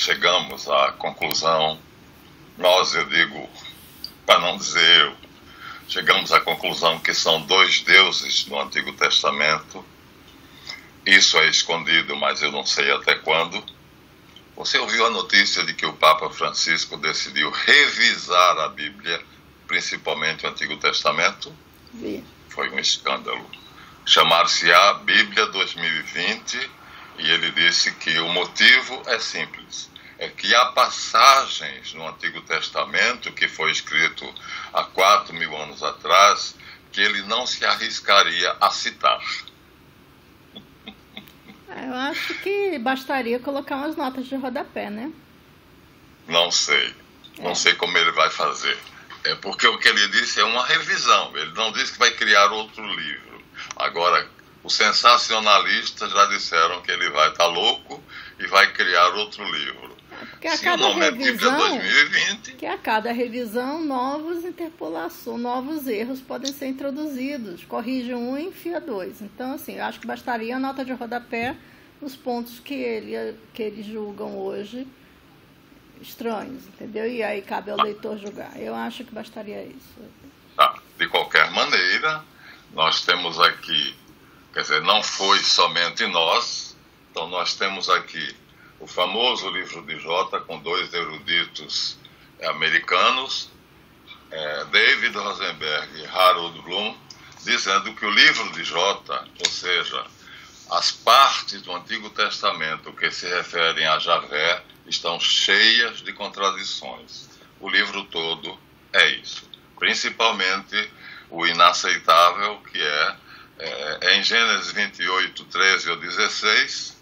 chegamos à conclusão, nós, eu digo, para não dizer eu, chegamos à conclusão que são dois deuses no Antigo Testamento. Isso é escondido, mas eu não sei até quando. Você ouviu a notícia de que o Papa Francisco decidiu revisar a Bíblia, principalmente o Antigo Testamento? Vi. Foi um escândalo. Chamar-se-á Bíblia 2020, e ele disse que o motivo é simples. É que há passagens no Antigo Testamento, que foi escrito há 4.000 anos atrás, que ele não se arriscaria a citar. Eu acho que bastaria colocar umas notas de rodapé, né? Não sei. Não sei como ele vai fazer. É porque o que ele disse é uma revisão. Ele não disse que vai criar outro livro. Agora, os sensacionalistas já disseram que ele vai estar louco e vai criar outro livro. Se o nome revisão, é Bíblia 2020... Que a cada revisão, novos interpolações, novos erros podem ser introduzidos. Corrige um e enfia dois. Então, assim, eu acho que bastaria a nota de rodapé nos pontos que eles julgam hoje estranhos, entendeu? E aí cabe ao leitor julgar. Eu acho que bastaria isso. De qualquer maneira, nós temos aqui, quer dizer, não foi somente nós, então nós temos aqui o famoso livro de Jó, com dois eruditos americanos, David Rosenberg e Harold Bloom, dizendo que o livro de Jó, ou seja, as partes do Antigo Testamento que se referem a Javé, estão cheias de contradições. O livro todo é isso. Principalmente o inaceitável, que é em Gênesis 28, 13 ou 16,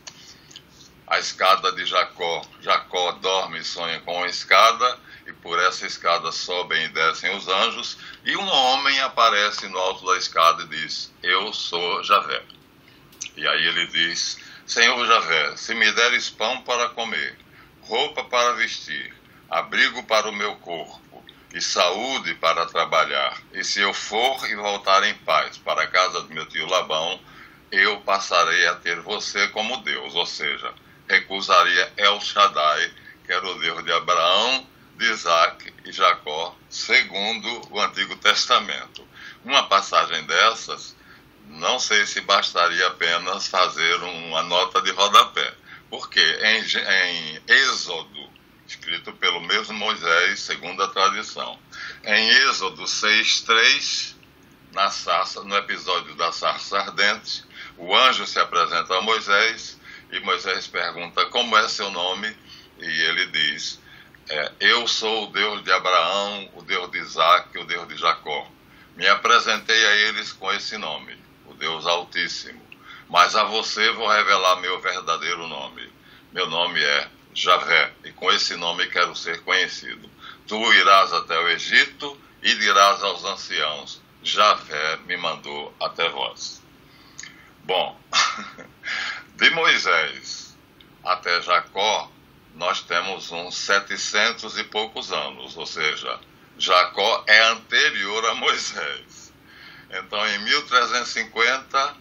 a escada de Jacó. Jacó dorme e sonha com a escada, e por essa escada sobem e descem os anjos, e um homem aparece no alto da escada e diz: eu sou Javé. E aí ele diz: Senhor Javé, se me deres pão para comer, roupa para vestir, abrigo para o meu corpo e saúde para trabalhar, e se eu for e voltar em paz para a casa do meu tio Labão, eu passarei a ter você como Deus, ou seja, recusaria El Shaddai, que era o Deus de Abraão, de Isaac e Jacó, segundo o Antigo Testamento. Uma passagem dessas, não sei se bastaria apenas fazer uma nota de rodapé, porque em Êxodo, escrito pelo mesmo Moisés, segundo a tradição, em Êxodo 6:3, no episódio da sarça ardente, o anjo se apresenta a Moisés, e Moisés pergunta: como é seu nome? E ele diz: eu sou o Deus de Abraão, o Deus de Isaac, o Deus de Jacó. Me apresentei a eles com esse nome, o Deus Altíssimo. Mas a você vou revelar meu verdadeiro nome. Meu nome é Javé, e com esse nome quero ser conhecido. Tu irás até o Egito e dirás aos anciãos: Javé me mandou até vós. Bom, de Moisés até Jacó, nós temos uns 700 e poucos anos, ou seja, Jacó é anterior a Moisés. Então, em 1350,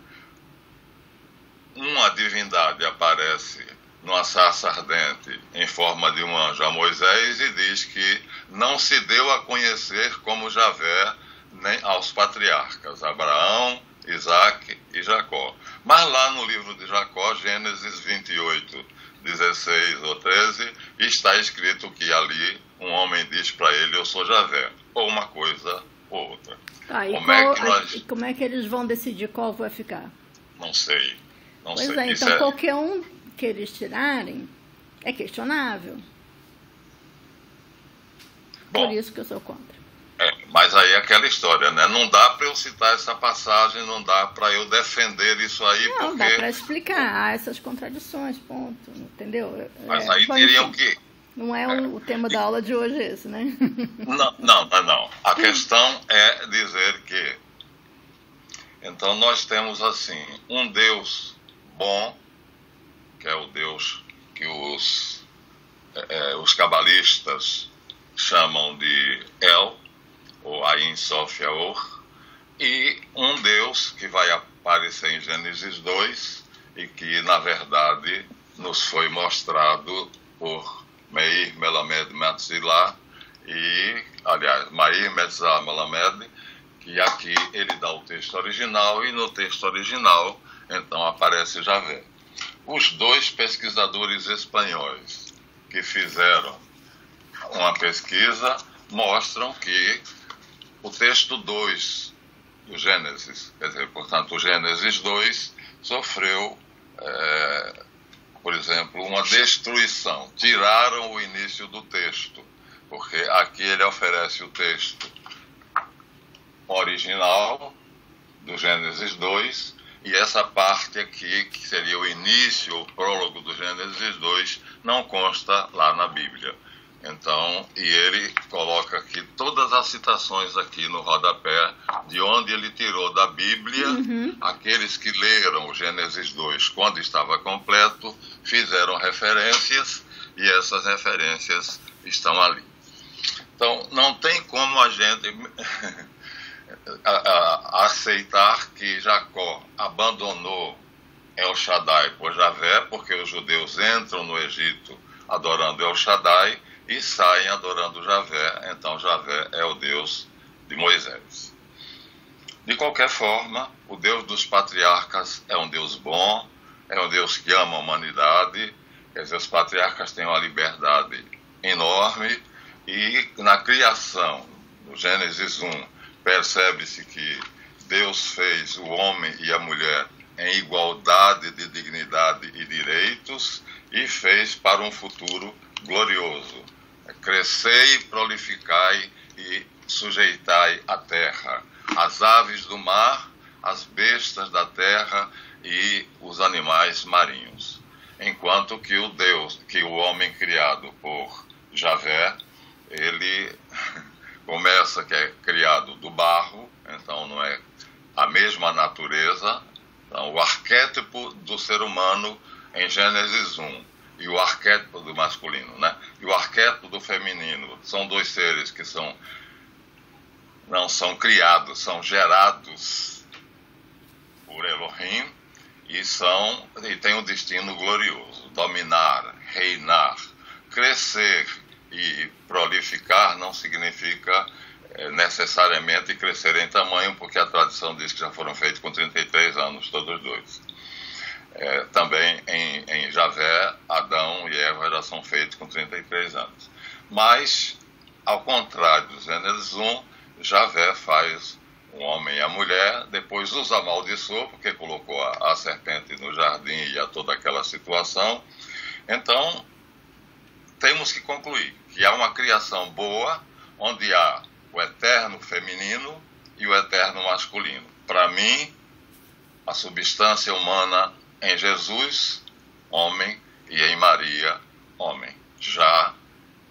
uma divindade aparece numa sarça ardente em forma de um anjo a Moisés e diz que não se deu a conhecer como Javé nem aos patriarcas Abraão, Isaac e Jacó. Mas lá no livro de Jacó, Gênesis 28, 16 ou 13, está escrito que ali um homem diz para ele: eu sou Javé, ou uma coisa ou outra. Como é que eles vão decidir qual vai ficar? Não sei. Pois é, então qualquer um que eles tirarem é questionável. Bom, por isso que eu sou contra. Mas aí é aquela história, né? Não dá para eu citar essa passagem, não dá para eu defender isso aí, não, porque... dá para explicar essas contradições, ponto, entendeu? Mas aí teriam que... Não é o tema da aula de hoje esse, né? Não. A questão é dizer que... Então nós temos assim, um Deus bom, que é o Deus que os cabalistas chamam de El, ou Ain Sof Yaor, e um Deus que vai aparecer em Gênesis 2 e que, na verdade, nos foi mostrado por Meir, Melamed, Metzilah, e, aliás, Meir, Metzilah, Melamed, que aqui ele dá o texto original, e no texto original, então, aparece Javé. Os dois pesquisadores espanhóis que fizeram uma pesquisa mostram que o texto 2 do Gênesis, quer dizer, portanto, o Gênesis 2 sofreu, por exemplo, uma destruição. Tiraram o início do texto, porque aqui ele oferece o texto original do Gênesis 2, e essa parte aqui, que seria o início, o prólogo do Gênesis 2, não consta lá na Bíblia. Então, e ele coloca aqui todas as citações aqui no rodapé, de onde ele tirou da Bíblia. Aqueles que leram o Gênesis 2 quando estava completo, fizeram referências, e essas referências estão ali. Então, não tem como a gente aceitar que Jacó abandonou El Shaddai por Javé, porque os judeus entram no Egito adorando El Shaddai e saem adorando Javé. Então Javé é o Deus de Moisés. De qualquer forma, o Deus dos patriarcas é um Deus bom, é um Deus que ama a humanidade. Quer dizer, os patriarcas têm uma liberdade enorme, e na criação, no Gênesis 1, percebe-se que Deus fez o homem e a mulher em igualdade de dignidade e direitos, e fez para um futuro glorioso. Crescei, prolificai e sujeitai a terra, as aves do mar, as bestas da terra e os animais marinhos. Enquanto que o homem criado por Javé, ele começa que é criado do barro, então não é a mesma natureza. Então, o arquétipo do ser humano em Gênesis 1 e o arquétipo do masculino, né? E o arquétipo do feminino são dois seres que não são criados, são gerados por Elohim, e têm um destino glorioso: dominar, reinar. Crescer e prolificar não significa necessariamente crescer em tamanho, porque a tradição diz que já foram feitos com 33 anos, todos dois. Também em Javé, Adão e Eva já são feitos com 33 anos. Mas, ao contrário do Gênesis 1, Javé faz o homem e a mulher, depois os amaldiçoou, porque colocou a serpente no jardim e a toda aquela situação. Então, temos que concluir que há uma criação boa, onde há o eterno feminino e o eterno masculino. Para mim, a substância humana em Jesus, homem, e em Maria, homem, já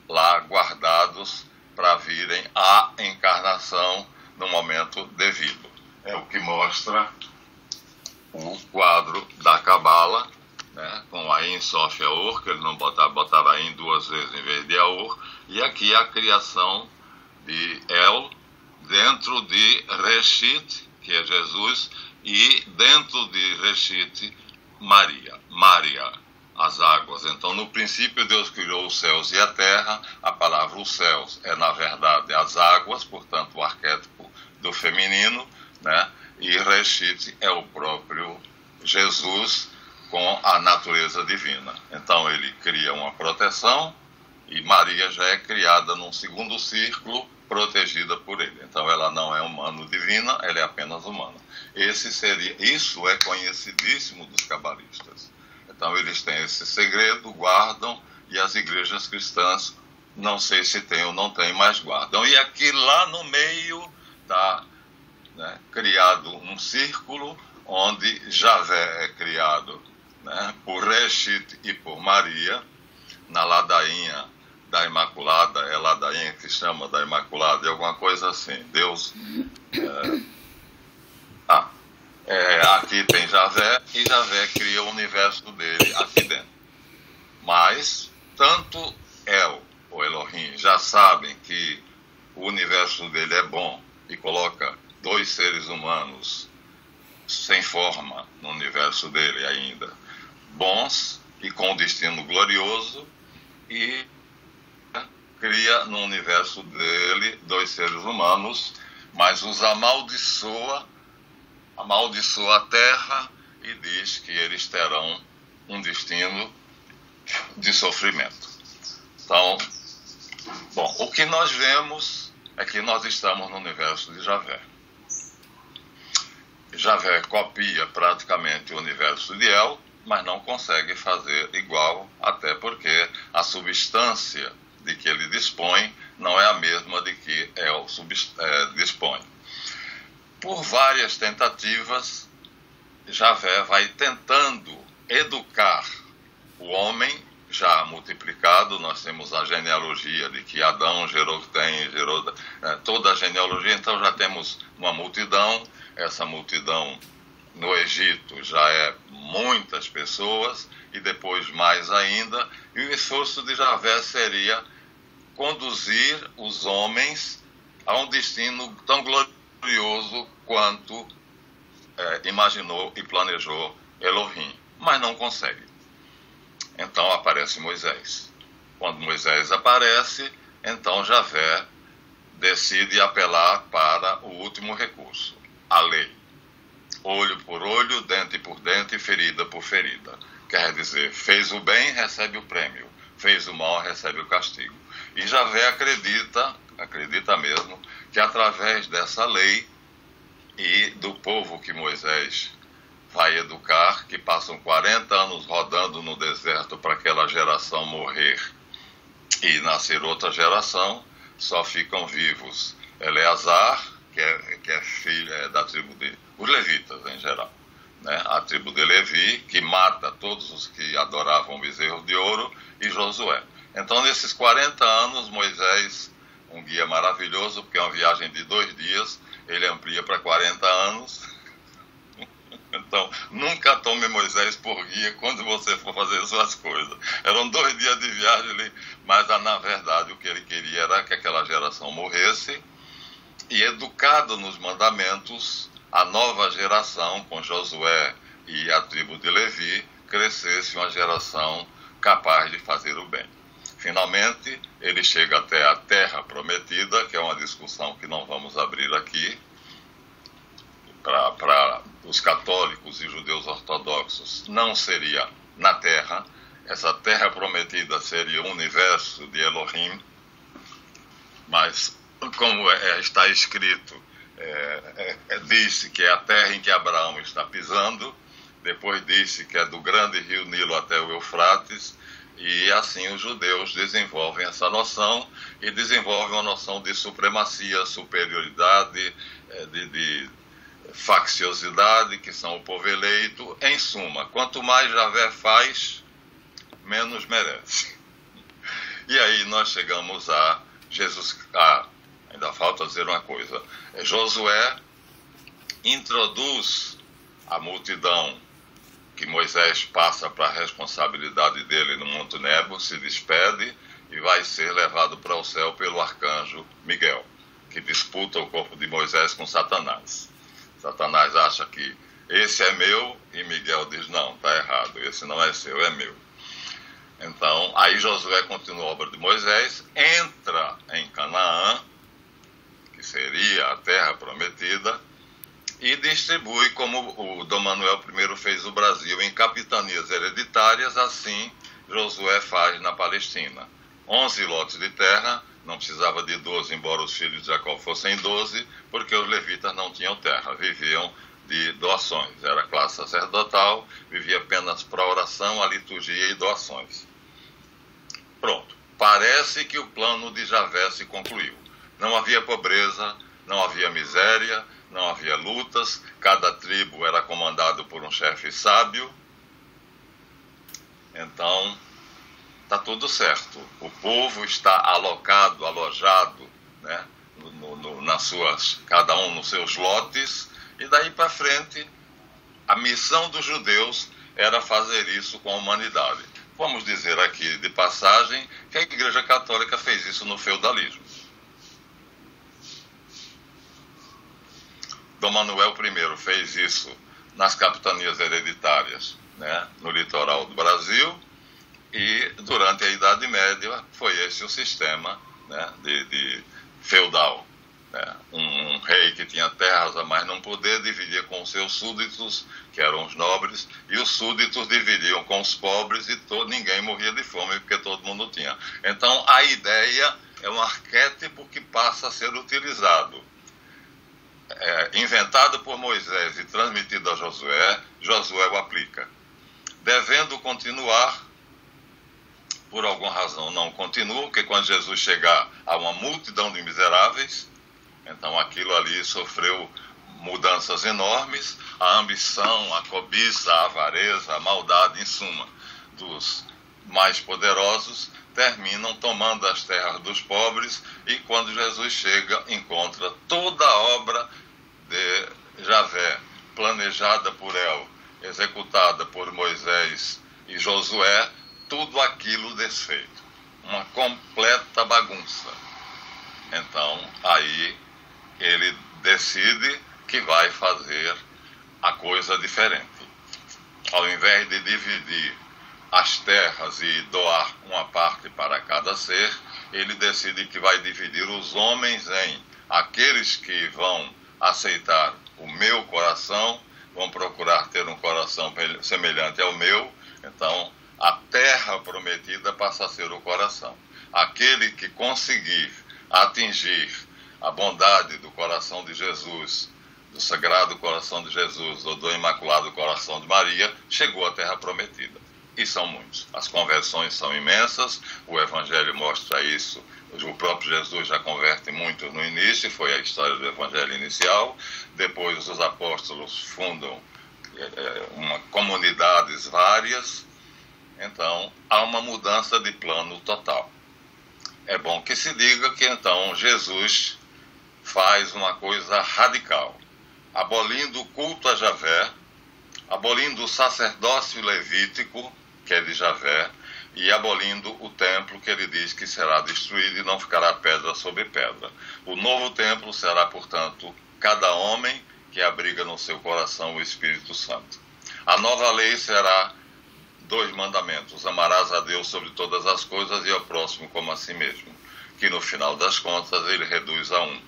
lá guardados para virem à encarnação no momento devido. É o que mostra o quadro da Cabala, né, com Ain, Sof, Aor, que ele não botava Ain duas vezes em vez de Aor, e aqui a criação de El dentro de Reshit, que é Jesus, e dentro de Reshit, Maria, as águas. Então, no princípio, Deus criou os céus e a terra. A palavra os céus é, na verdade, as águas, portanto, o arquétipo do feminino, né? E Reshit é o próprio Jesus com a natureza divina. Então, ele cria uma proteção, e Maria já é criada num segundo círculo, protegida por ele. Então, ela não é humano-divina, ela é apenas humana. Isso é conhecidíssimo dos cabalistas. Então, eles têm esse segredo, guardam, e as igrejas cristãs, não sei se tem ou não tem, mas guardam. E aqui, lá no meio, está, né, criado um círculo, onde Javé é criado, né, por Reshit e por Maria, na ladainha da Imaculada, é ladainha que se chama da Imaculada, e alguma coisa assim. Deus... aqui tem Javé, e Javé cria o universo dele aqui dentro. Mas, tanto El, ou Elohim, já sabem que o universo dele é bom, e coloca dois seres humanos sem forma no universo dele ainda, bons e com um destino glorioso, e cria no universo dele 2 seres humanos, mas os amaldiçoa a terra e diz que eles terão um destino de sofrimento. Então, bom, o que nós vemos é que nós estamos no universo de Javé. Javé copia praticamente o universo de El, mas não consegue fazer igual, até porque a substância de que ele dispõe não é a mesma de que El dispõe. Por várias tentativas, Javé vai tentando educar o homem já multiplicado. Nós temos a genealogia de que Adão gerou toda a genealogia, então já temos uma multidão. Essa multidão no Egito já é muitas pessoas, e depois mais ainda, e o esforço de Javé seria conduzir os homens a um destino tão glorioso quanto imaginou e planejou Elohim, mas não consegue. Então aparece Moisés. Quando Moisés aparece, então Javé decide apelar para o último recurso, a lei. Olho por olho, dente por dente, ferida por ferida. Quer dizer, fez o bem, recebe o prêmio. Fez o mal, recebe o castigo. E Javé acredita mesmo, que através dessa lei e do povo que Moisés vai educar, que passam 40 anos rodando no deserto para aquela geração morrer e nascer outra geração, só ficam vivos Eleazar, que é filho da tribo de... os levitas em geral, né? A tribo de Levi, que mata todos os que adoravam o bezerro de ouro, e Josué. Então, nesses 40 anos, Moisés, um guia maravilhoso, porque é uma viagem de 2 dias, ele amplia para 40 anos. Então, nunca tome Moisés por guia quando você for fazer suas coisas. Eram 2 dias de viagem, mas na verdade o que ele queria era que aquela geração morresse, e educado nos mandamentos, a nova geração, com Josué e a tribo de Levi, crescesse uma geração capaz de fazer o bem. Finalmente, ele chega até a Terra Prometida, que é uma discussão que não vamos abrir aqui. Para os católicos e judeus ortodoxos, não seria na Terra. Essa Terra Prometida seria o universo de Elohim, mas, como está escrito, disse que é a terra em que Abraão está pisando, depois disse que é do grande rio Nilo até o Eufrates, e assim os judeus desenvolvem essa noção, e desenvolvem uma noção de supremacia, superioridade, de facciosidade, que são o povo eleito. Em suma, quanto mais Javé faz, menos merece. E aí nós chegamos a Jesus. Ainda falta dizer uma coisa. Josué introduz a multidão que Moisés passa para a responsabilidade dele no Monte Nebo, se despede e vai ser levado para o céu pelo arcanjo Miguel, que disputa o corpo de Moisés com Satanás. Satanás acha que esse é meu, e Miguel diz, não, está errado, esse não é seu, é meu. Então, aí Josué continua a obra de Moisés, entra em Canaã, que seria a terra prometida, e distribui, como o Dom Manuel I fez o Brasil, em capitanias hereditárias. Assim Josué faz na Palestina. 11 lotes de terra, não precisava de 12, embora os filhos de Jacó fossem 12, porque os levitas não tinham terra, viviam de doações. Era classe sacerdotal, vivia apenas para oração, a liturgia e doações. Pronto. Parece que o plano de Javé se concluiu. Não havia pobreza, não havia miséria, não havia lutas, cada tribo era comandado por um chefe sábio. Então, está tudo certo. O povo está alojado, né, cada um nos seus lotes, e daí para frente, a missão dos judeus era fazer isso com a humanidade. Vamos dizer aqui, de passagem, que a Igreja Católica fez isso no feudalismo. Dom Manuel I fez isso nas capitanias hereditárias, né, no litoral do Brasil, e durante a Idade Média foi esse o sistema né, de feudal. Né? Um rei que tinha terras a mais não poder dividia com os seus súditos, que eram os nobres, e os súditos dividiam com os pobres e ninguém morria de fome porque todo mundo tinha. Então a ideia é um arquétipo que passa a ser utilizado. Inventado por Moisés e transmitido a Josué, Josué o aplica. Devendo continuar, por alguma razão não continua, porque quando Jesus chegar a uma multidão de miseráveis, então aquilo ali sofreu mudanças enormes, a ambição, a cobiça, a avareza, a maldade, em suma, dos mais poderosos, terminam tomando as terras dos pobres, e quando Jesus chega, encontra toda a obra de Javé, planejada por El, executada por Moisés e Josué, tudo aquilo desfeito. Uma completa bagunça. Então, aí ele decide que vai fazer a coisa diferente. Ao invés de dividir as terras e doar uma parte para cada ser, ele decide que vai dividir os homens em aqueles que vão aceitar o meu coração, vão procurar ter um coração semelhante ao meu. Então, a terra prometida passa a ser o coração. Aquele que conseguir atingir a bondade do coração de Jesus, do Sagrado Coração de Jesus ou do Imaculado Coração de Maria, chegou à terra prometida. E são muitos. As conversões são imensas, o Evangelho mostra isso. O próprio Jesus já converte muitos no início, foi a história do Evangelho inicial. Depois os apóstolos fundam comunidades várias. Então, há uma mudança de plano total. É bom que se diga que, então, Jesus faz uma coisa radical, abolindo o culto a Javé, abolindo o sacerdócio levítico, que é de Javé, e abolindo o templo, que ele diz que será destruído e não ficará pedra sobre pedra. O novo templo será, portanto, cada homem que abriga no seu coração o Espírito Santo. A nova lei será 2 mandamentos: amarás a Deus sobre todas as coisas e ao próximo como a si mesmo, que no final das contas ele reduz a 1.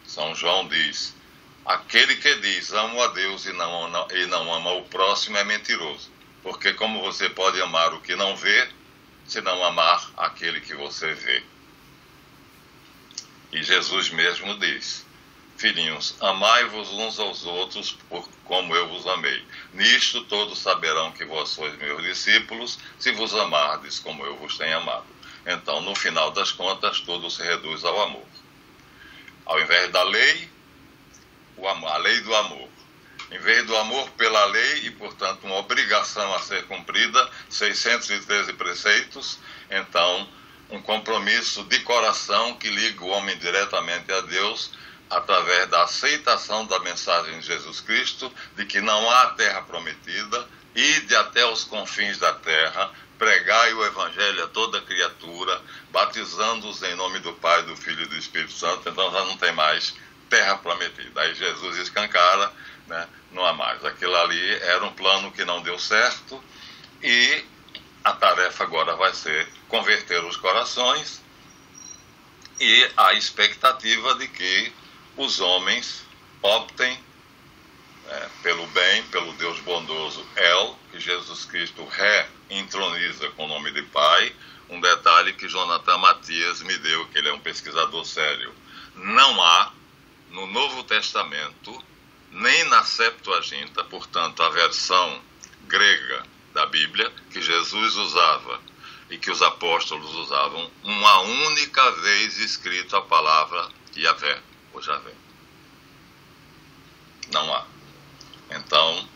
São João diz: aquele que diz amo a Deus e não ama o próximo é mentiroso, porque como você pode amar o que não vê, se não amar aquele que você vê? E Jesus mesmo diz: filhinhos, amai-vos uns aos outros como eu vos amei. Nisto todos saberão que vós sois meus discípulos, se vos amardes como eu vos tenho amado. Então, no final das contas, tudo se reduz ao amor. Ao invés da lei, a lei do amor. Em vez do amor pela lei e, portanto, uma obrigação a ser cumprida, 613 preceitos, então, um compromisso de coração que liga o homem diretamente a Deus, através da aceitação da mensagem de Jesus Cristo, de que não há terra prometida, ide até os confins da terra, pregai o Evangelho a toda criatura, batizando-os em nome do Pai, do Filho e do Espírito Santo. Então já não tem mais terra prometida. Aí Jesus escancara, né? Não há mais. Aquilo ali era um plano que não deu certo, e a tarefa agora vai ser converter os corações, e a expectativa de que os homens optem pelo bem, pelo Deus bondoso El, que Jesus Cristo reintroniza com o nome de Pai. Um detalhe que Jonathan Matias me deu, que ele é um pesquisador sério: não há no Novo Testamento, nem na Septuaginta, portanto a versão grega da Bíblia, que Jesus usava e que os apóstolos usavam, uma única vez escrito a palavra Yahvé, ou Javé. Não há. Então,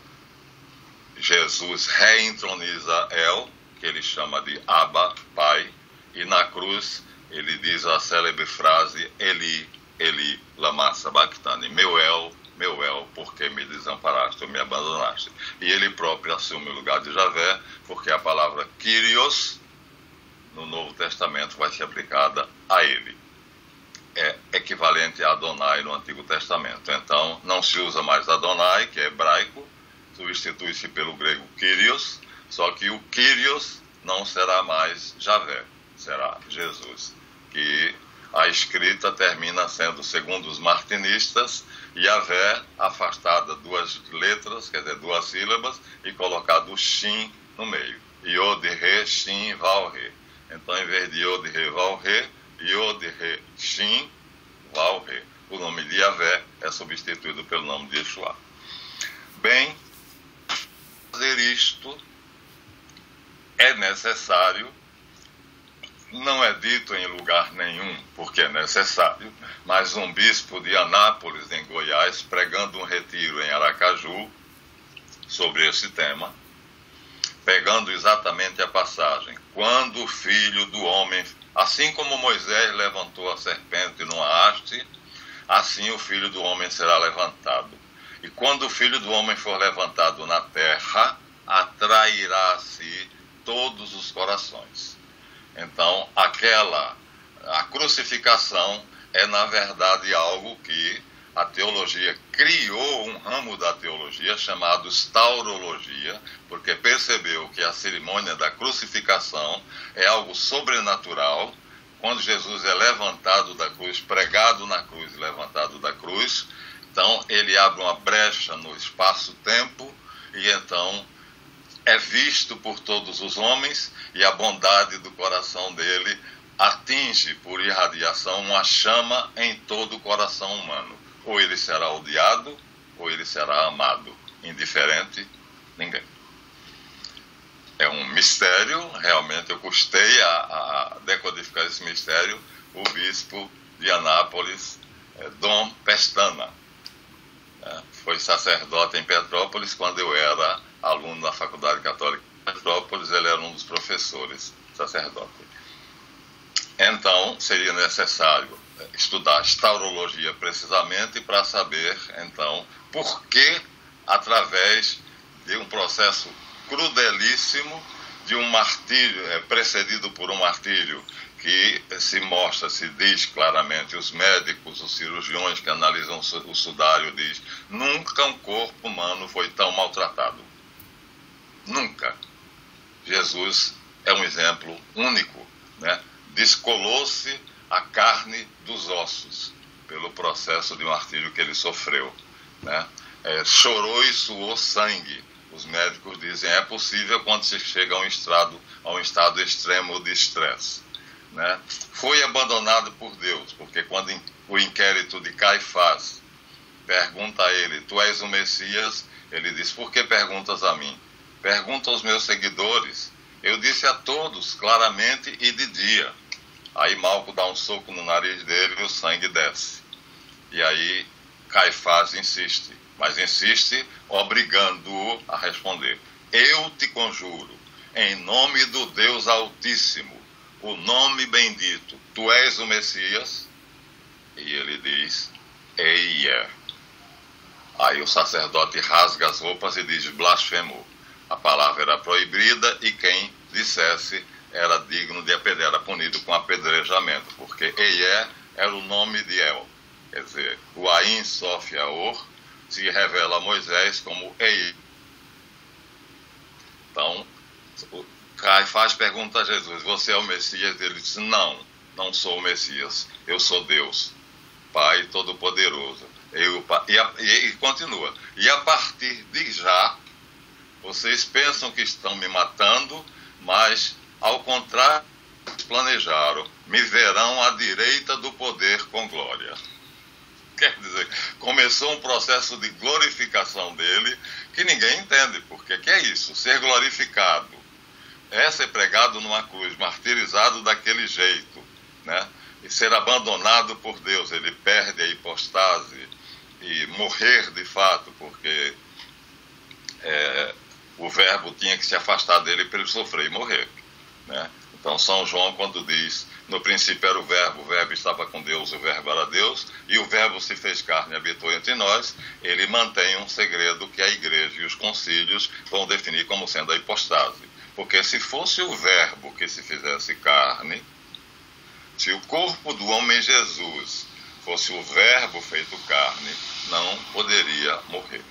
Jesus reintroniza El, que ele chama de Abba, Pai, e na cruz ele diz a célebre frase: Eli, Eli, lama sabachthani, meu El, por que me desamparaste ou me abandonaste? E ele próprio assume o lugar de Javé, porque a palavra Kyrios, no Novo Testamento, vai ser aplicada a ele. É equivalente a Adonai no Antigo Testamento. Então, não se usa mais Adonai, que é hebraico, substitui-se pelo grego Kyrios, só que o Kyrios não será mais Javé, será Jesus, que a escrita termina sendo, segundo os martinistas, Yahvé afastada duas letras, quer dizer, duas sílabas, e colocado o Shin no meio. Yod, Re, Shin, Val, Re. Então, em vez de Yod, Re, Val, Re, Yod, Re, Shin, Val, Re. O nome de Yahvé é substituído pelo nome de Yeshua. Bem, fazer isto é necessário. Não é dito em lugar nenhum porque é necessário, mas um bispo de Anápolis, em Goiás, pregando um retiro em Aracaju sobre esse tema, pegando exatamente a passagem: quando o filho do homem, assim como Moisés levantou a serpente numa haste, assim o filho do homem será levantado. E quando o filho do homem for levantado na terra, atrairá a si todos os corações. Então, a crucificação é, na verdade, algo que a teologia criou, um ramo da teologia chamado taurologia, porque percebeu que a cerimônia da crucificação é algo sobrenatural. Quando Jesus é levantado da cruz, pregado na cruz e levantado da cruz, então ele abre uma brecha no espaço-tempo e então é visto por todos os homens, e a bondade do coração dele atinge por irradiação uma chama em todo o coração humano. Ou ele será odiado, ou ele será amado. Indiferente, ninguém. É um mistério, realmente eu custei a decodificar esse mistério. O bispo de Anápolis, Dom Pestana, foi sacerdote em Petrópolis quando eu era aluno na Faculdade Católica de Petrópolis. Ele era um dos professores, sacerdote. Então, seria necessário estudar taurologia precisamente para saber, então, por que, através de um processo crudelíssimo, de um martírio, precedido por um martírio que se diz claramente, os médicos, os cirurgiões que analisam o sudário diz: nunca um corpo humano foi tão maltratado. Nunca. Jesus é um exemplo único, né? Descolou-se a carne dos ossos pelo processo de martírio que ele sofreu, né? Chorou e suou sangue. Os médicos dizem é possível quando se chega a um estado extremo de estresse, né? Foi abandonado por Deus, porque quando o inquérito de Caifás pergunta a ele: tu és o Messias? Ele diz: por que perguntas a mim? Pergunta aos meus seguidores. Eu disse a todos, claramente e de dia. Aí Malco dá um soco no nariz dele e o sangue desce. E aí Caifás insiste, mas insiste obrigando-o a responder: eu te conjuro, em nome do Deus Altíssimo, o nome bendito, tu és o Messias? E ele diz: eia. Aí o sacerdote rasga as roupas e diz: blasfemou. A palavra era proibida e quem dissesse era digno de apedrejar, era punido com apedrejamento, porque Eie era o nome de El. Quer dizer, o Ain Sof Yaor se revela a Moisés como Ei. Então, Caifás pergunta a Jesus: você é o Messias? Ele diz: não sou o Messias, eu sou Deus, Pai Todo-Poderoso. E continua: e a partir de já, vocês pensam que estão me matando, mas, ao contrário, planejaram, me verão à direita do poder com glória. Quer dizer, começou um processo de glorificação dele que ninguém entende, porque que é isso? Ser glorificado é ser pregado numa cruz, martirizado daquele jeito, né? E ser abandonado por Deus. Ele perde a hipostase e morrer de fato, porque o verbo tinha que se afastar dele para ele sofrer e morrer, né? Então São João, quando diz: no princípio era o verbo estava com Deus, o verbo era Deus, e o verbo se fez carne e habitou entre nós, ele mantém um segredo que a igreja e os concílios vão definir como sendo a hipostase. Porque se fosse o verbo que se fizesse carne, se o corpo do homem Jesus fosse o verbo feito carne, não poderia morrer,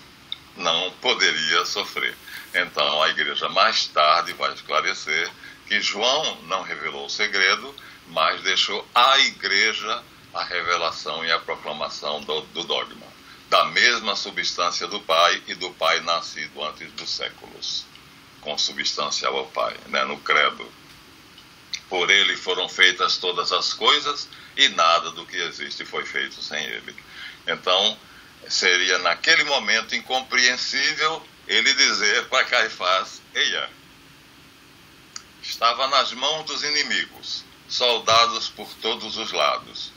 não poderia sofrer. Então a igreja mais tarde vai esclarecer que João não revelou o segredo, mas deixou à igreja a revelação e a proclamação do dogma, da mesma substância do Pai e do Pai nascido antes dos séculos, consubstancial ao Pai, né, no credo. Por ele foram feitas todas as coisas e nada do que existe foi feito sem ele. Então, seria naquele momento incompreensível ele dizer para Caifás: eia, estava nas mãos dos inimigos, soldados por todos os lados.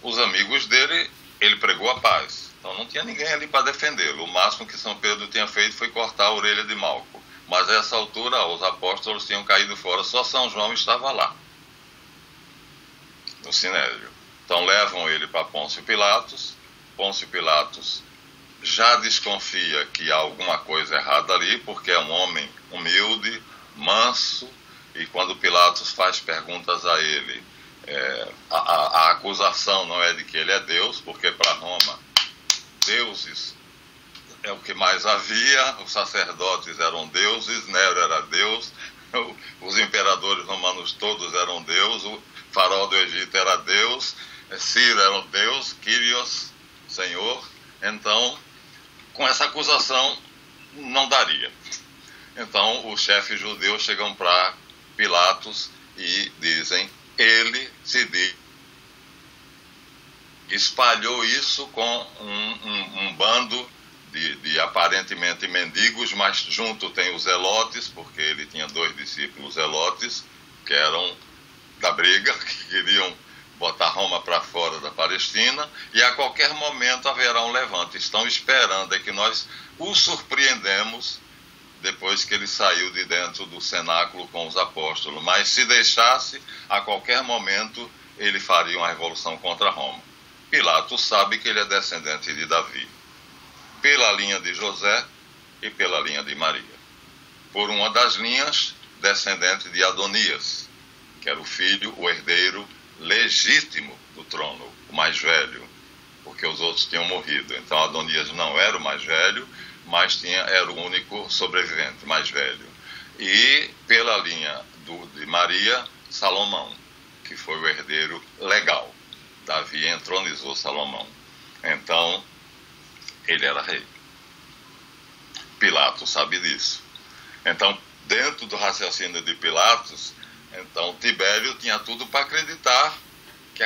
Os amigos dele, ele pregou a paz. Então não tinha ninguém ali para defendê-lo. O máximo que São Pedro tinha feito foi cortar a orelha de Malco. Mas a essa altura os apóstolos tinham caído fora, só São João estava lá, no Sinédrio. Então levam ele para Pôncio Pilatos. Pôncio Pilatos já desconfia que há alguma coisa errada ali, porque é um homem humilde, manso, e quando Pilatos faz perguntas a ele, a acusação não é de que ele é Deus, porque para Roma, deuses é o que mais havia, os sacerdotes eram deuses, Nero era Deus, os imperadores romanos todos eram Deus, o faraó do Egito era Deus, Ciro era um Deus, Kyrios, Senhor. Então, com essa acusação, não daria. Então, os chefes judeus chegam para Pilatos e dizem: ele se espalhou isso com um bando de aparentemente mendigos, mas junto tem os zelotes, porque ele tinha 2 discípulos zelotes, que eram da briga, que queriam botar Roma para fora da Palestina, e a qualquer momento haverá um levante. Estão esperando que nós o surpreendemos depois que ele saiu de dentro do cenáculo com os apóstolos. Mas se deixasse, a qualquer momento ele faria uma revolução contra Roma. Pilatos sabe que ele é descendente de Davi, pela linha de José e pela linha de Maria. Por uma das linhas, descendente de Adonias, que era o filho, o herdeiro legítimo do trono, o mais velho, porque os outros tinham morrido. Então Adonias não era o mais velho, mas era o único sobrevivente, mais velho. E pela linha de Maria, Salomão, que foi o herdeiro legal. Davi entronizou Salomão. Então, ele era rei. Pilatos sabe disso. Então, dentro do raciocínio de Pilatos, então Tibério tinha tudo para acreditar que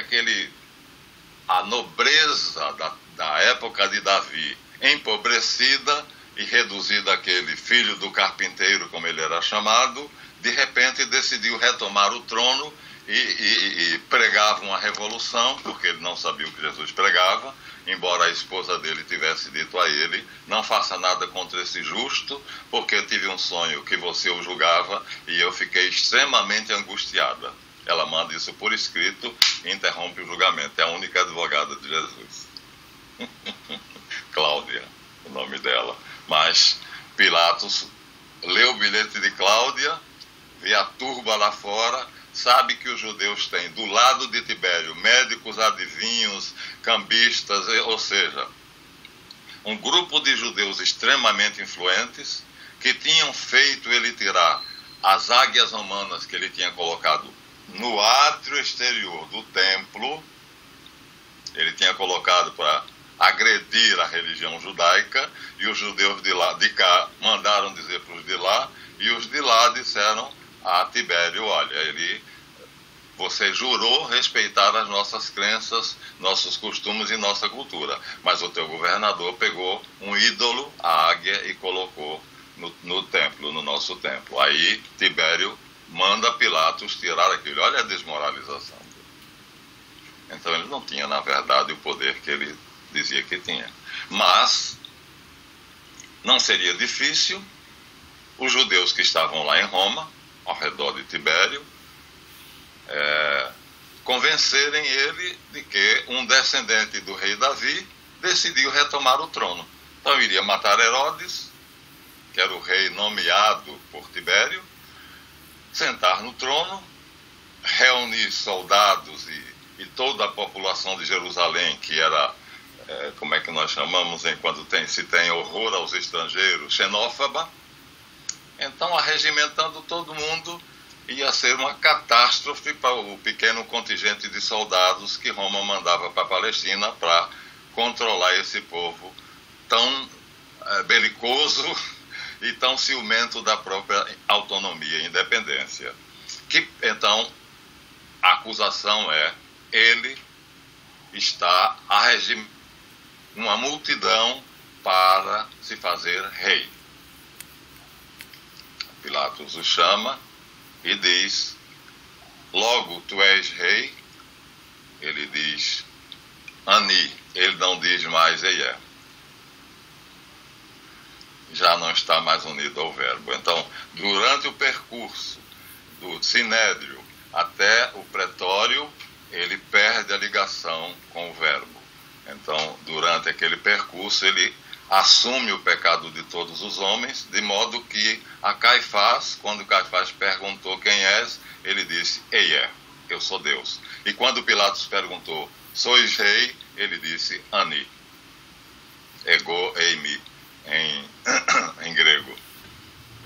a nobreza da época de Davi, empobrecida e reduzida àquele filho do carpinteiro, como ele era chamado, de repente decidiu retomar o trono e pregava uma revolução, porque ele não sabia o que Jesus pregava, embora a esposa dele tivesse dito a ele: não faça nada contra esse justo, porque eu tive um sonho que você o julgava e eu fiquei extremamente angustiada. Ela manda isso por escrito e interrompe o julgamento. É a única advogada de Jesus. Cláudia, o nome dela. Mas Pilatos lê o bilhete de Cláudia, vê a turba lá fora, sabe que os judeus têm do lado de Tibério médicos, adivinhos, cambistas, ou seja, um grupo de judeus extremamente influentes que tinham feito ele tirar as águias romanas que ele tinha colocado no átrio exterior do templo. Ele tinha colocado para agredir a religião judaica, e os judeus de cá mandaram dizer para os de lá, e os de lá disseram a Tibério: olha, você jurou respeitar as nossas crenças, nossos costumes e nossa cultura, mas o teu governador pegou um ídolo, a águia, e colocou no templo, no nosso templo. Aí Tibério manda Pilatos tirar aquilo. Olha a desmoralização. Então ele não tinha, na verdade, o poder que ele dizia que tinha. Mas não seria difícil os judeus que estavam lá em Roma, ao redor de Tibério, convencerem ele de que um descendente do rei Davi decidiu retomar o trono. Então iria matar Herodes, que era o rei nomeado por Tibério, sentar no trono, reunir soldados e toda a população de Jerusalém, que era, como é que nós chamamos quando se tem horror aos estrangeiros, xenófoba. Então, arregimentando todo mundo, ia ser uma catástrofe para o pequeno contingente de soldados que Roma mandava para a Palestina para controlar esse povo tão belicoso e tão ciumento da própria autonomia e independência. Então, a acusação é: ele está a regime uma multidão para se fazer rei. Pilatos o chama e diz: logo tu és rei. Ele diz Ani, ele não diz mais Eié. Já não está mais unido ao verbo. Então, durante o percurso do Sinédrio até o pretório, ele perde a ligação com o verbo. Então, durante aquele percurso, ele assume o pecado de todos os homens, de modo que a Caifás, quando Caifás perguntou quem és, ele disse: Eié, eu sou Deus. E quando Pilatos perguntou: sois rei? Ele disse: Ani, ego eimi, em grego.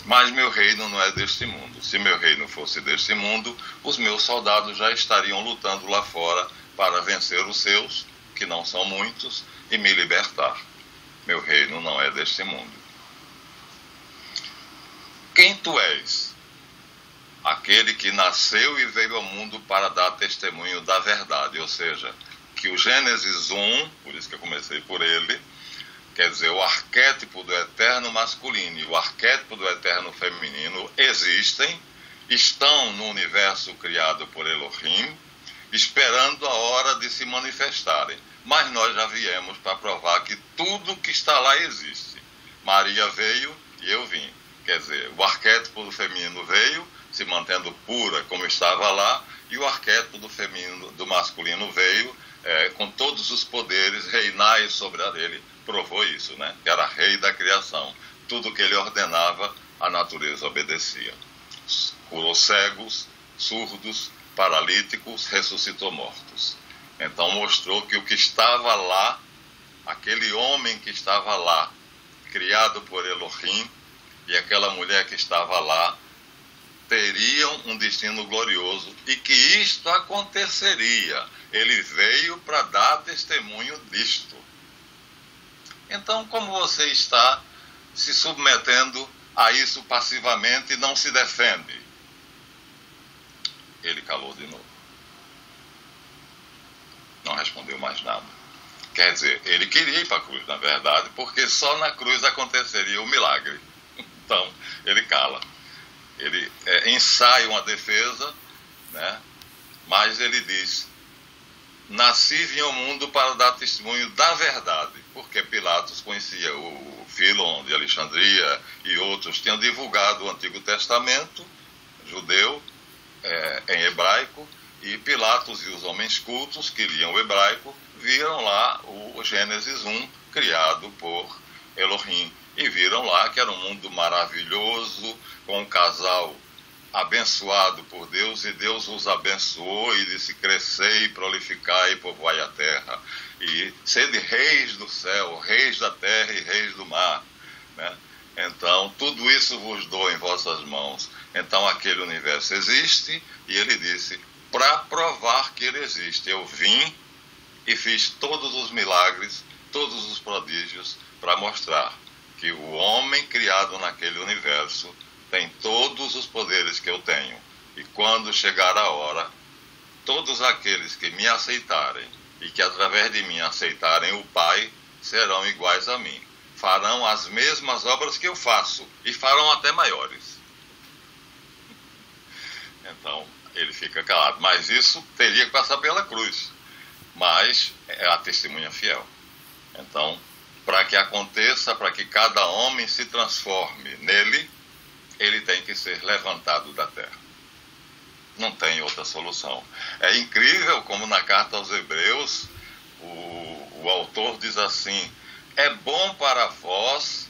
Mas meu reino não é deste mundo. Se meu reino fosse deste mundo, os meus soldados já estariam lutando lá fora para vencer os seus, que não são muitos, e me libertar. Meu reino não é deste mundo. Quem tu és? Aquele que nasceu e veio ao mundo para dar testemunho da verdade. Ou seja, que o Gênesis 1, por isso que eu comecei por ele, quer dizer, o arquétipo do eterno masculino e o arquétipo do eterno feminino existem, estão no universo criado por Elohim, esperando a hora de se manifestarem. Mas nós já viemos para provar que tudo que está lá existe. Maria veio e eu vim. Quer dizer, o arquétipo do feminino veio, se mantendo pura como estava lá, e o arquétipo do feminino, do masculino veio, com todos os poderes, reinai sobre ele. Provou isso, né? Que era rei da criação. Tudo que ele ordenava, a natureza obedecia. Curou cegos, surdos, paralíticos, ressuscitou mortos. Então mostrou que o que estava lá, aquele homem que estava lá, criado por Elohim, e aquela mulher que estava lá, teriam um destino glorioso, e que isto aconteceria. Ele veio para dar testemunho disto. Então, como você está se submetendo a isso passivamente e não se defende? Ele calou de novo. Não respondeu mais nada. Quer dizer, ele queria ir para a cruz, na verdade, porque só na cruz aconteceria o milagre. Então, ele cala. Ele ensaia uma defesa, né? Mas ele diz: nasci e vim ao mundo para dar testemunho da verdade, porque Pilatos conhecia o Filon de Alexandria e outros tinham divulgado o Antigo Testamento judeu em hebraico, e Pilatos e os homens cultos que liam o hebraico viram lá o Gênesis 1 criado por Elohim, e viram lá que era um mundo maravilhoso, com um casal abençoado por Deus, e Deus os abençoou e disse: crescei, prolificai e povoai a terra, e sede reis do céu, reis da terra e reis do mar, né? Então, tudo isso vos dou em vossas mãos. Então, aquele universo existe, e ele disse: para provar que ele existe, eu vim e fiz todos os milagres, todos os prodígios, para mostrar que o homem criado naquele universo tem todos os poderes que eu tenho. E quando chegar a hora, todos aqueles que me aceitarem e que através de mim aceitarem o Pai, serão iguais a mim. Farão as mesmas obras que eu faço, e farão até maiores. Então, ele fica calado. Mas isso teria que passar pela cruz. Mas é a testemunha fiel. Então, para que aconteça, para que cada homem se transforme nele, ele tem que ser levantado da terra. Não tem outra solução. É incrível como na carta aos Hebreus, o autor diz assim: é bom para vós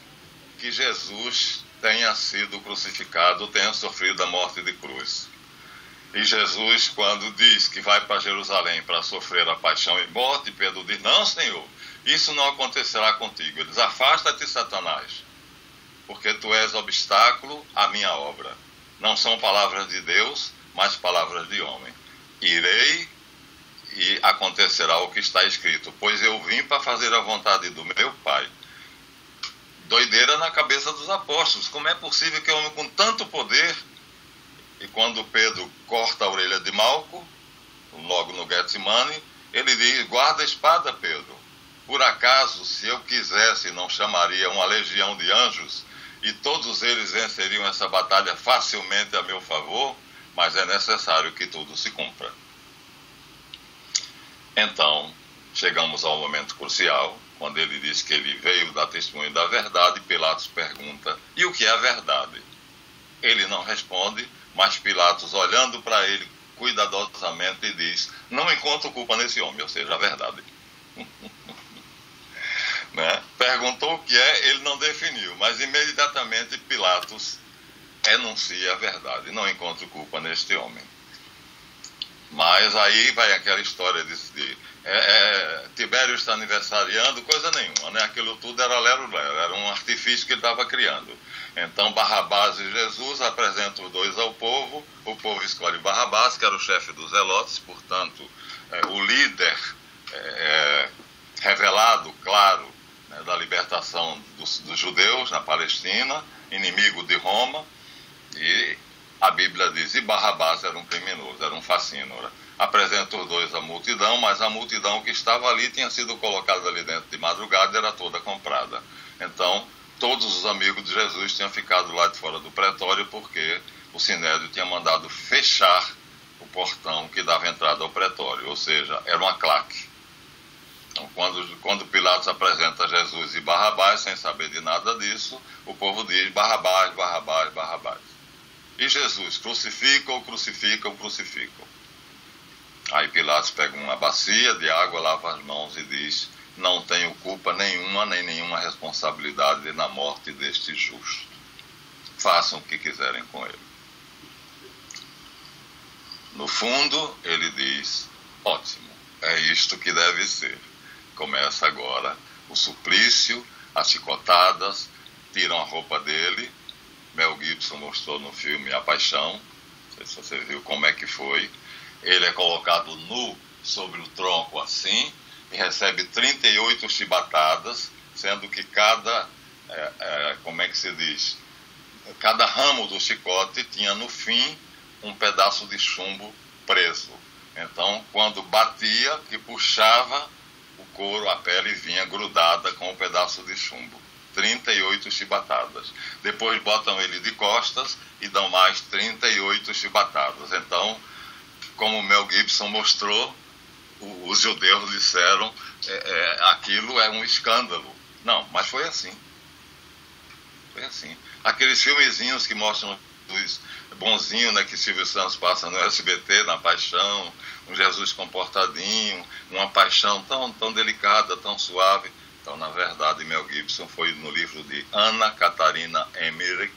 que Jesus tenha sido crucificado, tenha sofrido a morte de cruz. E Jesus, quando diz que vai para Jerusalém para sofrer a paixão e morte, Pedro diz: não, Senhor, isso não acontecerá contigo. Ele diz: afasta-te, Satanás, porque tu és obstáculo à minha obra. não são palavras de Deus, mas palavras de homem. Irei e acontecerá o que está escrito, pois eu vim para fazer a vontade do meu Pai. Doideira na cabeça dos apóstolos. Como é possível que um homem com tanto poder... E quando Pedro corta a orelha de Malco, logo no Getsemane, ele diz, guarda a espada, Pedro. Por acaso, se eu quisesse, não chamaria uma legião de anjos e todos eles venceriam essa batalha facilmente a meu favor, mas é necessário que tudo se cumpra. Então, chegamos ao momento crucial, quando ele diz que ele veio dar testemunho da verdade, Pilatos pergunta, e o que é a verdade? Ele não responde, mas Pilatos, olhando para ele cuidadosamente, diz, não encontro culpa nesse homem, ou seja, a verdade. Né? Perguntou o que é, ele não definiu, mas imediatamente Pilatos enuncia a verdade, não encontro culpa neste homem. Mas aí vai aquela história de Tibério está aniversariando, coisa nenhuma, né? Aquilo tudo era lero-lero, era um artifício que ele estava criando. Então Barrabás e Jesus apresentam os dois ao povo, o povo escolhe Barrabás, que era o chefe dos zelotes, portanto, o líder revelado, claro, né, da libertação dos judeus na Palestina, inimigo de Roma, e a Bíblia diz, e Barrabás era um criminoso, era um facínora. Apresenta os dois à multidão, mas a multidão que estava ali tinha sido colocada ali dentro de madrugada e era toda comprada. Então, todos os amigos de Jesus tinham ficado lá de fora do pretório porque o Sinédrio tinha mandado fechar o portão que dava entrada ao pretório, ou seja, era uma claque. Então, quando Pilatos apresenta Jesus e Barrabás, sem saber de nada disso, o povo diz Barrabás, Barrabás, Barrabás. E Jesus, crucificam, crucificam, crucificam. Aí Pilatos pega uma bacia de água, lava as mãos e diz, não tenho culpa nenhuma, nem nenhuma responsabilidade na morte deste justo. Façam o que quiserem com ele. No fundo, ele diz, ótimo, é isto que deve ser. Começa agora o suplício, as chicotadas, tiram a roupa dele. Mel Gibson mostrou no filme A Paixão, não sei se você viu como é que foi. Ele é colocado nu sobre o tronco assim e recebe 38 chibatadas, sendo que cada ramo do chicote tinha no fim um pedaço de chumbo preso. Então, quando batia, que puxava o couro, a pele vinha grudada com um pedaço de chumbo. 38 chibatadas. Depois botam ele de costas e dão mais 38 chibatadas. Então, como Mel Gibson mostrou, os judeus disseram aquilo é um escândalo. Não, mas foi assim. Foi assim. Aqueles filmezinhos que mostram os bonzinhos, né, que Silvio Santos passa no SBT, na Paixão, um Jesus comportadinho, uma paixão tão delicada, tão suave. Então, na verdade, Mel Gibson foi no livro de Ana Catarina Emmerich,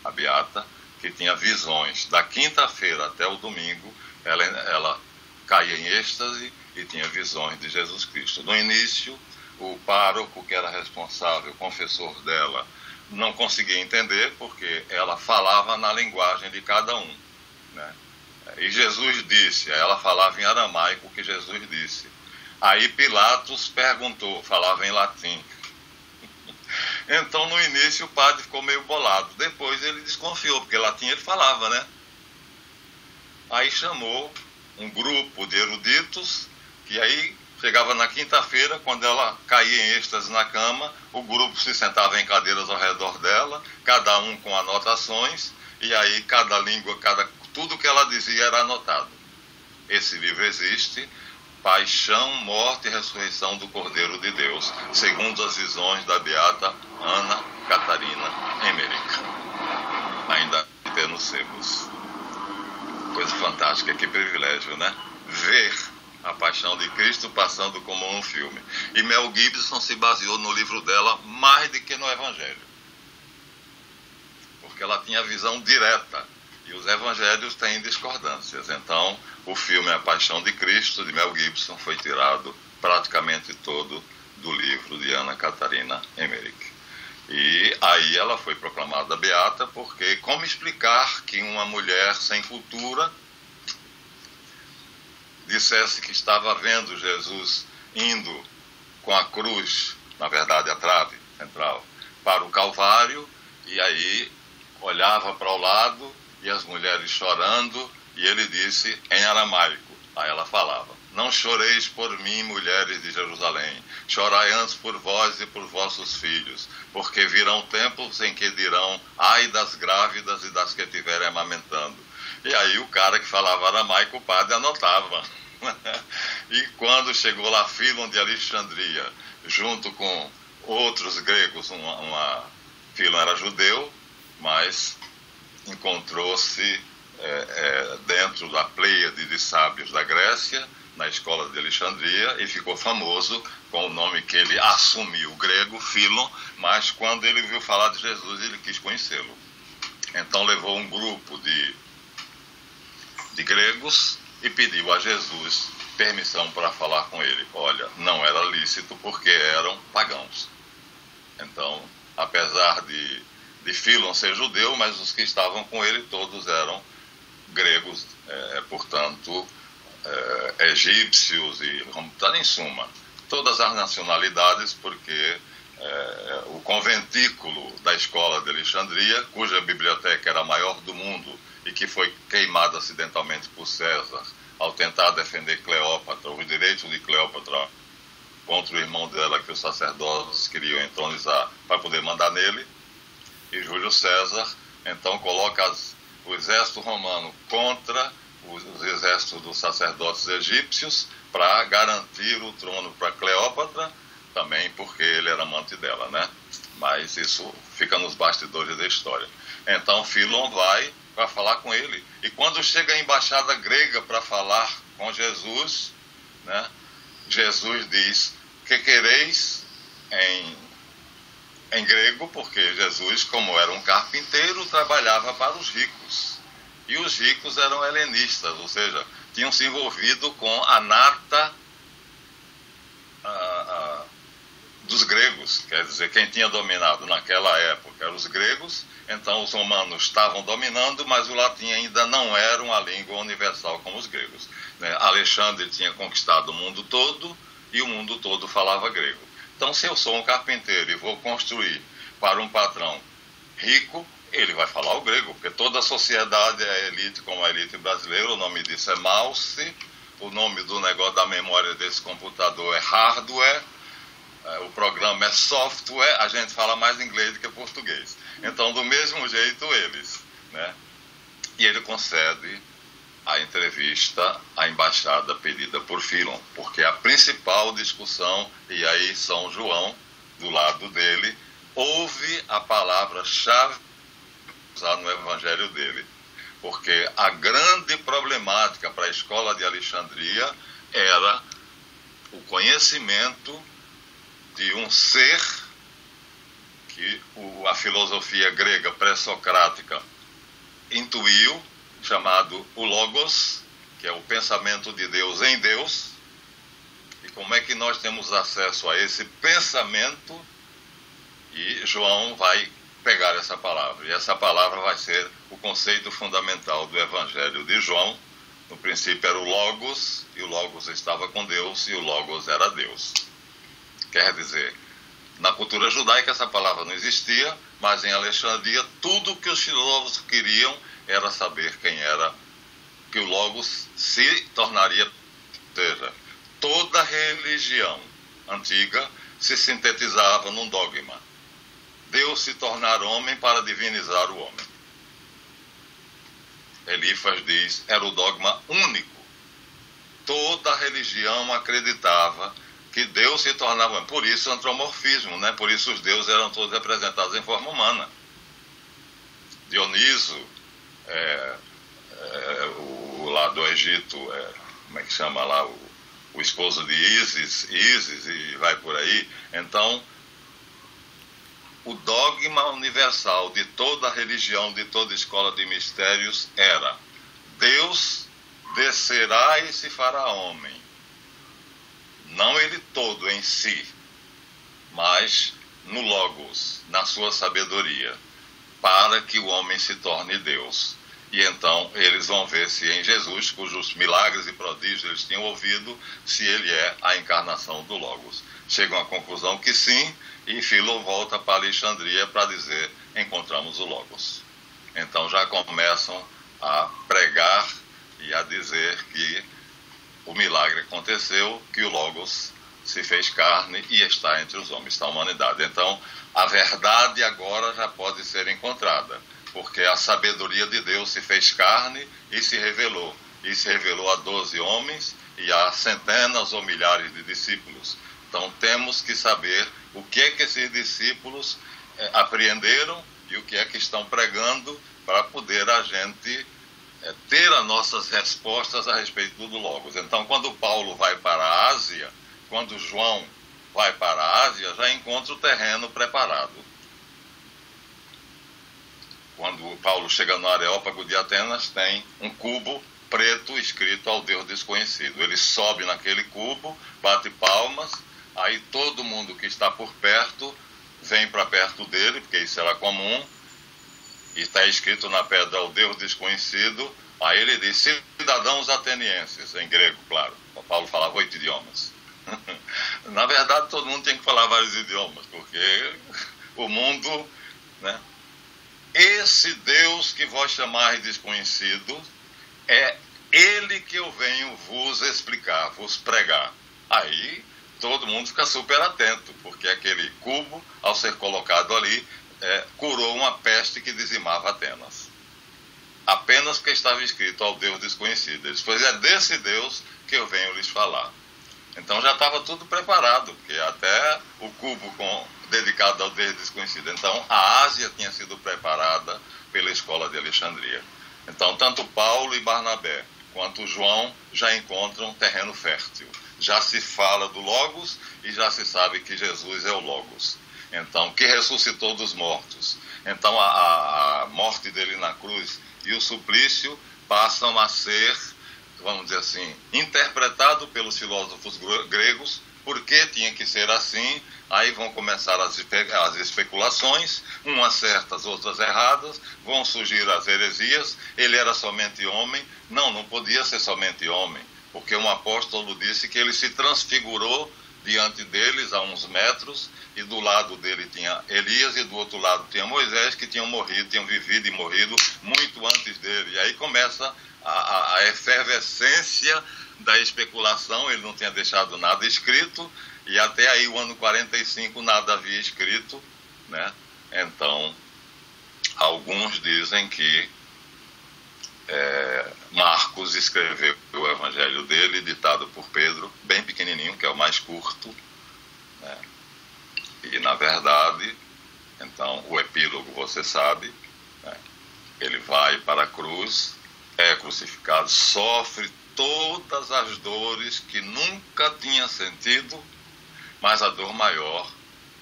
a beata, que tinha visões. Da quinta-feira até o domingo, ela caía em êxtase e tinha visões de Jesus Cristo. No início, o pároco, que era responsável, o confessor dela, não conseguia entender, porque ela falava na linguagem de cada um, né? E Jesus disse, ela falava em aramaico o que Jesus disse. Aí Pilatos perguntou, falava em latim. Então, no início, o padre ficou meio bolado. Depois ele desconfiou, porque latim ele falava, né? Aí chamou um grupo de eruditos, que aí chegava na quinta-feira, quando ela caía em êxtase na cama, o grupo se sentava em cadeiras ao redor dela, cada um com anotações, e aí cada língua, tudo que ela dizia era anotado. Esse livro existe, Paixão, Morte e Ressurreição do Cordeiro de Deus, segundo as visões da beata Ana Catarina Emmerich. Ainda nos sebos. Coisa fantástica, que privilégio, né? Ver a paixão de Cristo passando como um filme. E Mel Gibson se baseou no livro dela mais do que no Evangelho. Porque ela tinha visão direta. E os evangelhos têm discordâncias. Então, o filme A Paixão de Cristo, de Mel Gibson, foi tirado praticamente todo do livro de Ana Catarina Emmerich. E aí aí ela foi proclamada beata, porque como explicar que uma mulher sem cultura dissesse que estava vendo Jesus indo com a cruz, na verdade a trave central, para o Calvário, e aí olhava para o lado e as mulheres chorando, e ele disse em aramaico, aí ela falava: não choreis por mim, mulheres de Jerusalém, chorai antes por vós e por vossos filhos, porque virão tempos em que dirão: ai das grávidas e das que estiverem amamentando. E aí o cara que falava aramaico, o padre anotava. E quando chegou lá Fílon de Alexandria, junto com outros gregos, Fílon era judeu, mas encontrou-se dentro da pleiade de sábios da Grécia, na escola de Alexandria, e ficou famoso com o nome que ele assumiu, grego, Fílon, mas quando ele viu falar de Jesus, ele quis conhecê-lo. Então levou um grupo de gregos e pediu a Jesus permissão para falar com ele. Olha, não era lícito porque eram pagãos. Então, apesar de Fílon ser judeu, mas os que estavam com ele todos eram gregos, portanto, egípcios e, em suma, todas as nacionalidades, porque o conventículo da escola de Alexandria, cuja biblioteca era a maior do mundo e que foi queimada acidentalmente por César ao tentar defender Cleópatra, os direitos de Cleópatra contra o irmão dela, que os sacerdotes queriam entronizar para poder mandar nele, e Júlio César então coloca o exército romano contra os exércitos dos sacerdotes egípcios para garantir o trono para Cleópatra, também porque ele era amante dela, né? Mas isso fica nos bastidores da história. Então Fílon vai para falar com ele, e quando chega a embaixada grega para falar com Jesus, né, Jesus diz: que quereis, em grego, porque Jesus, como era um carpinteiro, trabalhava para os ricos. E os ricos eram helenistas, ou seja, tinham se envolvido com a nata dos gregos. Quer dizer, quem tinha dominado naquela época eram os gregos, então os romanos estavam dominando, mas o latim ainda não era uma língua universal como os gregos, né? Alexandre tinha conquistado o mundo todo e o mundo todo falava grego. Então, se eu sou um carpinteiro e vou construir para um patrão rico, ele vai falar o grego, porque toda a sociedade é elite, como a elite brasileira. O nome disso é mouse, o nome do negócio da memória desse computador é hardware, o programa é software, a gente fala mais inglês do que português. Então, do mesmo jeito, eles, né? E ele concede a entrevista à embaixada pedida por Fílon, porque a principal discussão, e aí São João, do lado dele, ouve a palavra-chave usada no evangelho dele, porque a grande problemática para a escola de Alexandria era o conhecimento de um ser que a filosofia grega pré-socrática intuiu, chamado o Logos, que é o pensamento de Deus em Deus. E como é que nós temos acesso a esse pensamento? E João vai pegar essa palavra, e essa palavra vai ser o conceito fundamental do Evangelho de João. No princípio era o Logos, e o Logos estava com Deus, e o Logos era Deus. Quer dizer, na cultura judaica essa palavra não existia, mas em Alexandria tudo que os filósofos queriam era saber quem era, que o Logos se tornaria. Ou seja, toda religião antiga se sintetizava num dogma: Deus se tornar homem para divinizar o homem. Elífas diz, era o dogma único. Toda religião acreditava que Deus se tornava homem. Por isso o antropomorfismo, né? Por isso os deuses eram todos representados em forma humana. Dioniso, o lá do Egito, como é que chama lá, o esposo de Ísis, e vai por aí. Então, o dogma universal de toda religião, de toda escola de mistérios era: Deus descerá e se fará homem. Não ele todo em si, mas no Logos, na sua sabedoria, para que o homem se torne Deus. E então eles vão ver se em Jesus, cujos milagres e prodígios eles tinham ouvido, se ele é a encarnação do Logos. Chegam à conclusão que sim, e Filo volta para Alexandria para dizer: encontramos o Logos. Então já começam a pregar e a dizer que o milagre aconteceu, que o Logos se fez carne e está entre os homens da humanidade. Então a verdade agora já pode ser encontrada, porque a sabedoria de Deus se fez carne e se revelou. E se revelou a 12 homens e a centenas ou milhares de discípulos. Então temos que saber o que é que esses discípulos apreenderam e o que é que estão pregando, para poder a gente ter as nossas respostas a respeito do Logos. Então, quando Paulo vai para a Ásia, quando João vai para a Ásia, já encontra o terreno preparado. Quando Paulo chega no Areópago de Atenas, tem um cubo preto escrito ao Deus desconhecido. Ele sobe naquele cubo, bate palmas, aí todo mundo que está por perto vem para perto dele, porque isso era comum, e está escrito na pedra ao Deus desconhecido. Aí ele diz: cidadãos atenienses, em grego, claro. Paulo falava 8 idiomas. Na verdade, todo mundo tem que falar vários idiomas, porque o mundo, né? Esse Deus que vós chamais desconhecido, é ele que eu venho vos explicar, vos pregar. Aí todo mundo fica super atento, porque aquele cubo, ao ser colocado ali, curou uma peste que dizimava Atenas. Apenas porque estava escrito ao Deus desconhecido. Ele disse: pois é desse Deus que eu venho lhes falar. Então já estava tudo preparado, porque até o cubo dedicado ao Deus desconhecido. Então a Ásia tinha sido preparada pela escola de Alexandria. Então tanto Paulo e Barnabé quanto João já encontram terreno fértil. Já se fala do Logos e já se sabe que Jesus é o Logos. Então, que ressuscitou dos mortos. Então a morte dele na cruz e o suplício passam a ser, vamos dizer assim, interpretado pelos filósofos gregos, porque tinha que ser assim. Aí vão começar as especulações, umas certas, outras erradas, vão surgir as heresias. Ele era somente homem. Não podia ser somente homem, porque um apóstolo disse que ele se transfigurou diante deles a uns metros, e do lado dele tinha Elias e do outro lado tinha Moisés, que tinham vivido e morrido muito antes dele. E aí começa a efervescência da especulação. Ele não tinha deixado nada escrito, e até aí o ano 45 nada havia escrito, né? Então alguns dizem que Marcos escreveu o evangelho dele, ditado por Pedro, bem pequenininho, que é o mais curto, né? E na verdade, então o epílogo você sabe, né? Ele vai para a cruz, é crucificado, sofre todas as dores que nunca tinha sentido, mas a dor maior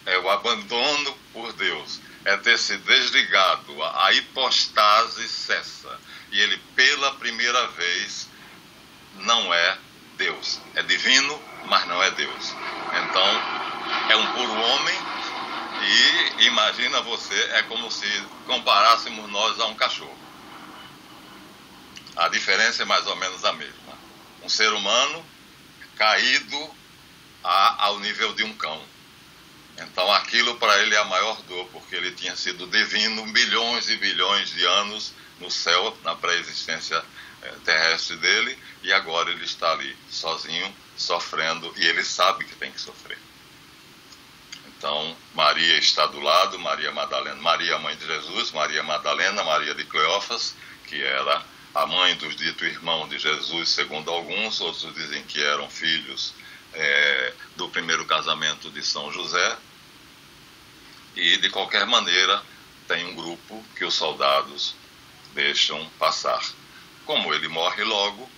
é o abandono por Deus, é ter se desligado, a hipostase cessa, e ele pela primeira vez não é Deus, é divino, mas não é Deus. Então é um puro homem, e imagina você, é como se comparássemos nós a um cachorro. A diferença é mais ou menos a mesma. Um ser humano caído ao nível de um cão. Então aquilo para ele é a maior dor, porque ele tinha sido divino bilhões e bilhões de anos no céu, na pré-existência terrestre dele, e agora ele está ali, sozinho, sofrendo, e ele sabe que tem que sofrer. Então Maria está do lado, Maria Madalena, Maria mãe de Jesus, Maria Madalena, Maria de Cleófas, que era a mãe dos dito irmão de Jesus, segundo alguns, outros dizem que eram filhos do primeiro casamento de São José. E de qualquer maneira tem um grupo que os soldados deixam passar. Como ele morre logo,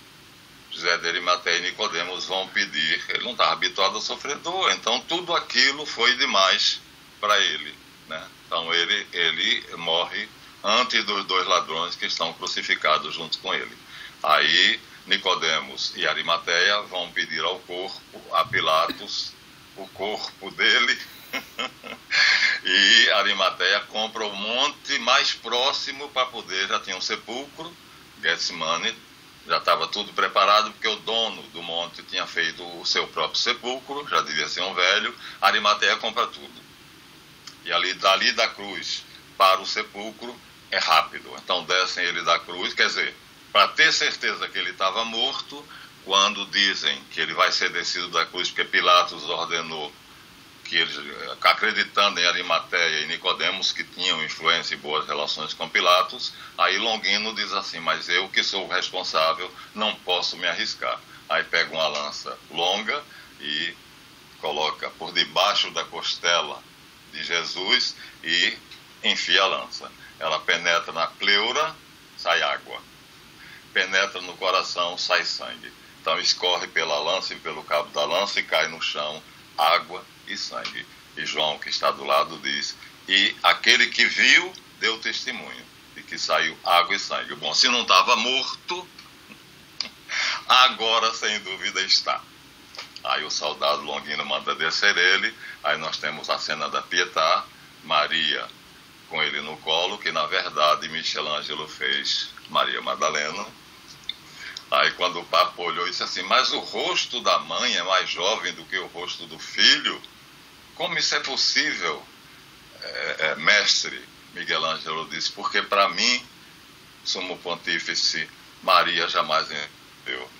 José de Arimateia e Nicodemos vão pedir. Ele não estava habituado a sofrer dor, então tudo aquilo foi demais para ele, né? Então ele morre antes dos 2 ladrões que estão crucificados junto com ele. Aí Nicodemos e Arimateia vão pedir ao corpo, a Pilatos, o corpo dele E Arimateia compra o monte mais próximo para poder, já tinha um sepulcro, Getsemane, já estava tudo preparado, porque o dono do monte tinha feito o seu próprio sepulcro, já devia ser um velho. Arimateia compra tudo. E ali, dali da cruz para o sepulcro é rápido. Então descem ele da cruz, quer dizer, para ter certeza que ele estava morto, quando dizem que ele vai ser descido da cruz, porque Pilatos ordenou que eles, acreditando em Arimateia e Nicodemos, que tinham influência e boas relações com Pilatos, aí Longino diz assim, mas eu que sou o responsável, não posso me arriscar. Aí pega uma lança longa e coloca por debaixo da costela de Jesus e enfia a lança. Ela penetra na pleura, sai água. Penetra no coração, sai sangue. Então escorre pela lança e pelo cabo da lança e cai no chão água e sangue. E João, que está do lado, diz, e aquele que viu, deu testemunho de que saiu água e sangue. Bom, se não estava morto, agora sem dúvida está. Aí o soldado Longino manda descer ele, aí nós temos a cena da Pietà, Maria com ele no colo, que na verdade Michelangelo fez Maria Madalena. Aí quando o Papa olhou e disse assim, mas o rosto da mãe é mais jovem do que o rosto do filho? Como isso é possível, mestre? Miguel Ângelo disse, porque para mim, sumo pontífice, Maria jamais entendeu.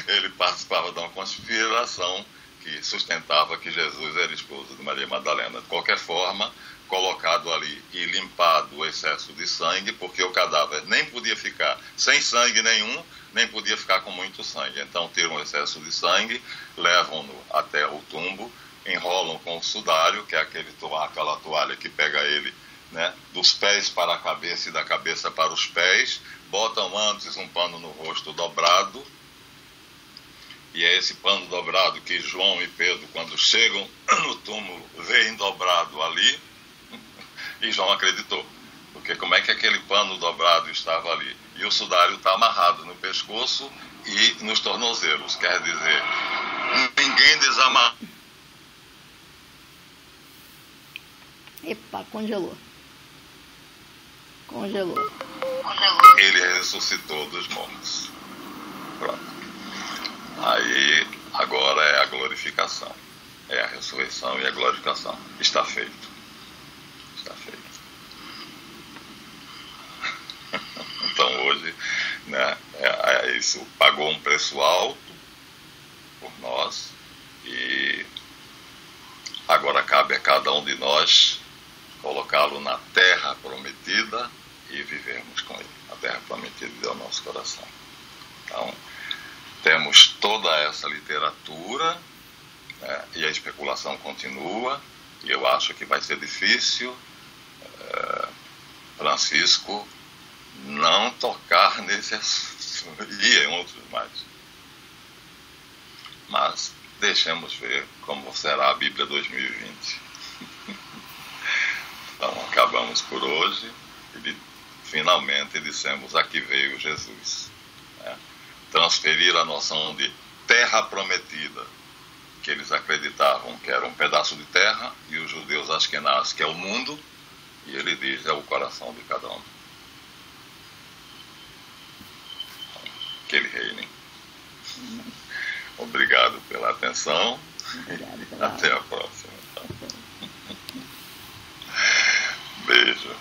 Ele participava de uma conspiração que sustentava que Jesus era esposo de Maria Madalena. De qualquer forma, colocado ali e limpado o excesso de sangue, porque o cadáver nem podia ficar sem sangue nenhum, nem podia ficar com muito sangue. Então, tiram um excesso de sangue, levam-no até o túmulo, enrolam com o sudário, que é aquela toalha que pega ele, né, dos pés para a cabeça e da cabeça para os pés, botam antes um pano no rosto dobrado, e é esse pano dobrado que João e Pedro, quando chegam no túmulo, veem dobrado ali, e João acreditou, porque como é que aquele pano dobrado estava ali? E o sudário está amarrado no pescoço e nos tornozelos, quer dizer, ninguém desamarrou. Epa, congelou. Ele ressuscitou dos mortos. Pronto. Aí, agora é a glorificação. É a ressurreição e a glorificação. Está feito. Está feito. Então hoje, né, isso pagou um preço alto por nós e agora cabe a cada um de nós colocá-lo na terra prometida e vivermos com ele. A terra prometida é o nosso coração. Então, temos toda essa literatura, né, e a especulação continua, e eu acho que vai ser difícil Francisco não tocar nesse assunto, e em outros mais. Mas deixemos ver como será a Bíblia 2020. Então, acabamos por hoje e finalmente dissemos, aqui veio Jesus. Né? Transferir a noção de terra prometida, que eles acreditavam que era um pedaço de terra, e os judeus Ashkenaz, que é o mundo, e ele diz, é o coração de cada um. Que ele reine. Obrigado pela atenção. Até a próxima. Beijo.